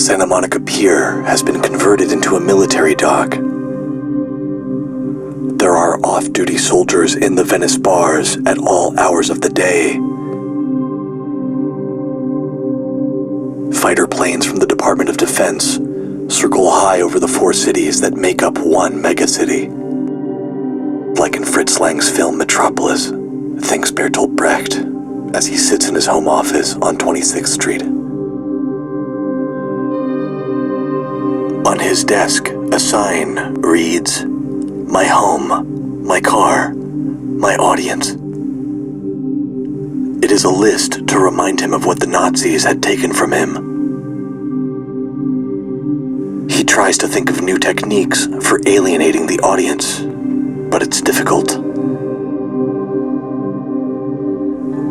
Santa Monica Pier has been converted into a military dock. There are off-duty soldiers in the Venice bars at all hours of the day. Fighter planes from the Department of Defense circle high over the four cities that make up one megacity. Like in Fritz Lang's film Metropolis, thinks Bertolt Brecht as he sits in his home office on 26th Street. On his desk, a sign reads, "My home, my car, my audience." It is a list to remind him of what the Nazis had taken from him. He tries to think of new techniques for alienating the audience, but it's difficult.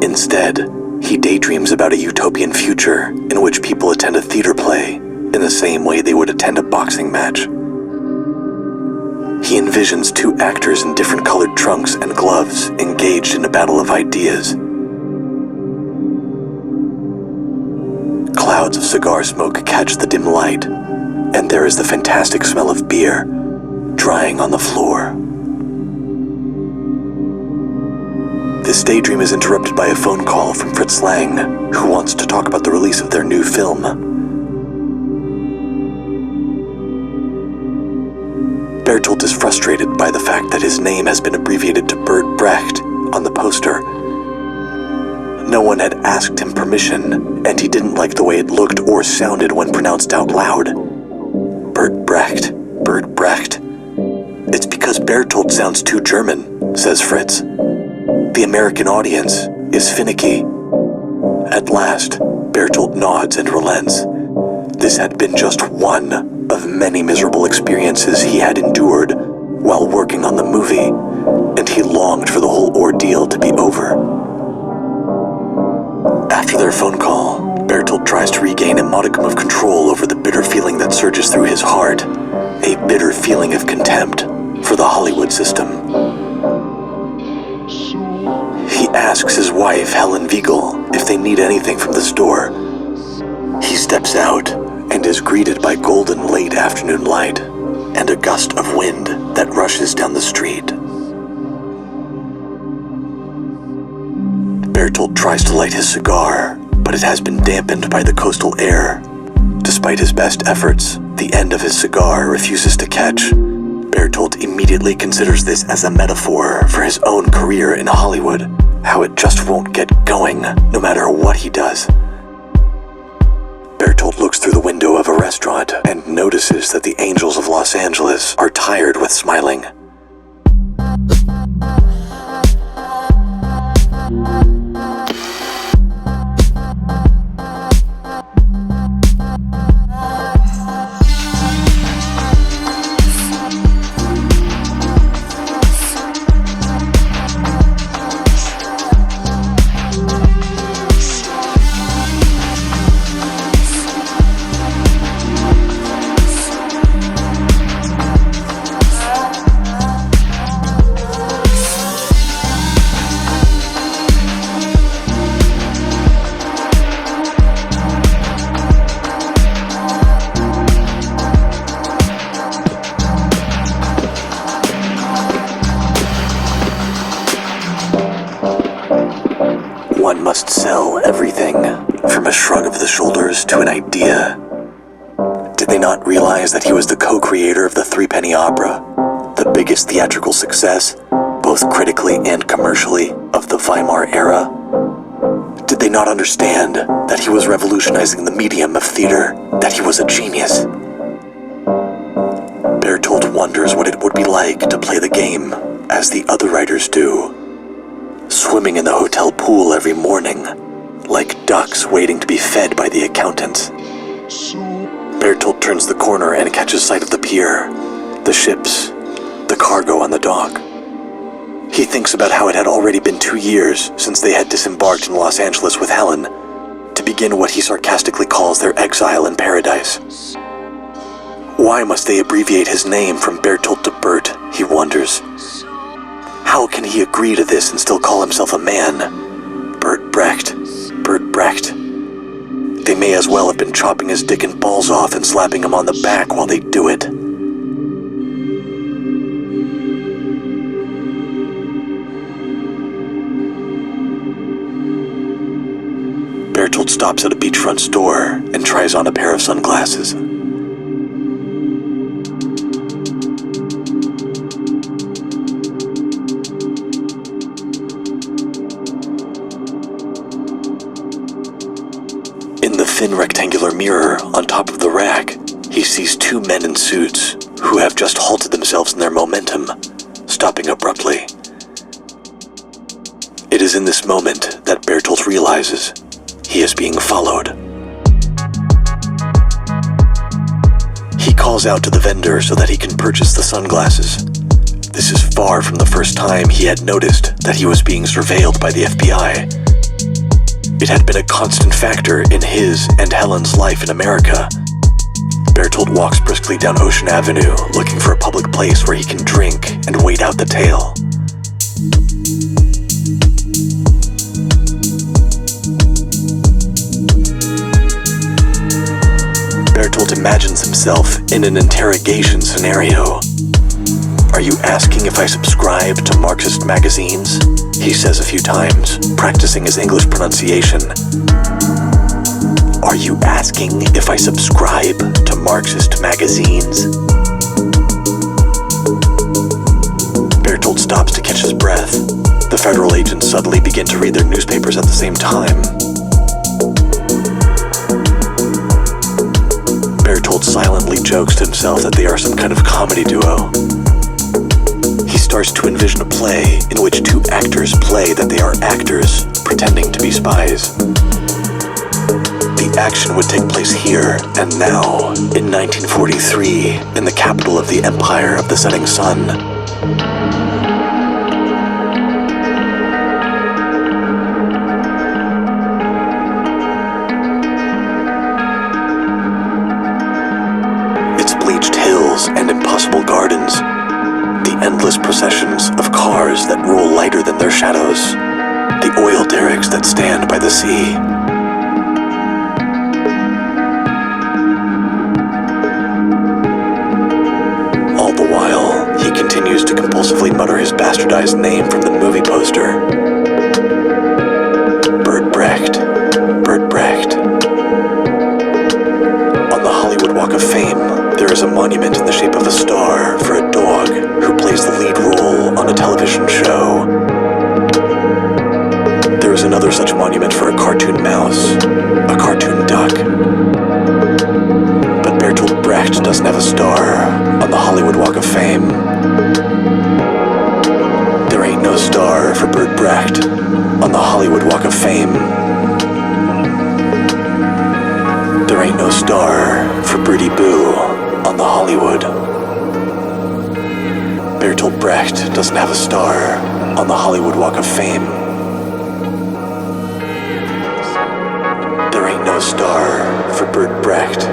Instead, he daydreams about a utopian future in which people attend a theater play in the same way they would attend a boxing match. He envisions two actors in different colored trunks and gloves engaged in a battle of ideas. Clouds of cigar smoke catch the dim light, and there is the fantastic smell of beer drying on the floor. This daydream is interrupted by a phone call from Fritz Lang, who wants to talk about the release of their new film. Bertolt is frustrated by the fact that his name has been abbreviated to Bert Brecht on the poster. No one had asked him permission, and he didn't like the way it looked or sounded when pronounced out loud. Bert Brecht, Bert Brecht. It's because Bertolt sounds too German, says Fritz. The American audience is finicky. At last, Bertolt nods and relents. This had been just one of many miserable experiences he had endured while working on the movie, and he longed for the whole ordeal to be over. After their phone call, Bertolt tries to regain a modicum of control over the bitter feeling that surges through his heart, a bitter feeling of contempt for the Hollywood system. He asks his wife, Helen Wiegel, if they need anything from the store. He steps out and is greeted by golden late afternoon light and a gust of wind that rushes down the street. Bertolt tries to light his cigar, but it has been dampened by the coastal air. Despite his best efforts, the end of his cigar refuses to catch. Bertolt immediately considers this as a metaphor for his own career in Hollywood, how it just won't get going no matter what he does. Bertolt looks through the window of a restaurant and notices that the angels of Los Angeles are tired with smiling. One must sell everything, from a shrug of the shoulders to an idea. Did they not realize that he was the co-creator of the Threepenny Opera, the biggest theatrical success, both critically and commercially, of the Weimar era? Did they not understand that he was revolutionizing the medium of theater, that he was a genius? Bertolt wonders what it would be like to play the game as the other writers do. Swimming in the hotel pool every morning, like ducks waiting to be fed by the accountants. Bertolt turns the corner and catches sight of the pier, the ships, the cargo on the dock. He thinks about how it had already been 2 years since they had disembarked in Los Angeles with Helen, to begin what he sarcastically calls their exile in paradise. Why must they abbreviate his name from Bertolt to Bert, he wonders. How can he agree to this and still call himself a man? Bert Brecht, Bert Brecht. They may as well have been chopping his dick and balls off and slapping him on the back while they do it. Bertolt stops at a beachfront store and tries on a pair of sunglasses. In the thin rectangular mirror on top of the rack, he sees two men in suits who have just halted themselves in their momentum, stopping abruptly. It is in this moment that Bertolt realizes he is being followed. He calls out to the vendor so that he can purchase the sunglasses. This is far from the first time he had noticed that he was being surveilled by the FBI. It had been a constant factor in his and Helen's life in America. Bertolt walks briskly down Ocean Avenue, looking for a public place where he can drink and wait out the tale. Bertolt imagines himself in an interrogation scenario. "Are you asking if I subscribe to Marxist magazines?" he says a few times, practicing his English pronunciation. "Are you asking if I subscribe to Marxist magazines?" Bertolt stops to catch his breath. The federal agents suddenly begin to read their newspapers at the same time. Bertolt silently jokes to himself that they are some kind of comedy duo. He starts to envision a play in which two actors play that they are actors pretending to be spies. The action would take place here and now, in 1943, in the capital of the Empire of the Setting Sun. Its bleached hills and impossible gardens, the endless processions of cars that roll lighter than their shadows, the oil derricks that stand by the sea. All the while, he continues to compulsively mutter his bastardized name from the movie poster. Bert Brecht. Bert Brecht. On the Hollywood Walk of Fame, there is a monument in the shape of a star for a dog who plays the lead role on a television show. There is another such monument for a cartoon mouse, a cartoon duck. But Bertolt Brecht doesn't have a star on the Hollywood Walk of Fame. There ain't no star for Bert Brecht on the Hollywood Walk of Fame. There ain't no star for BEAU on the Hollywood. Bertolt Brecht doesn't have a star on the Hollywood Walk of Fame. There ain't no star for Bert Brecht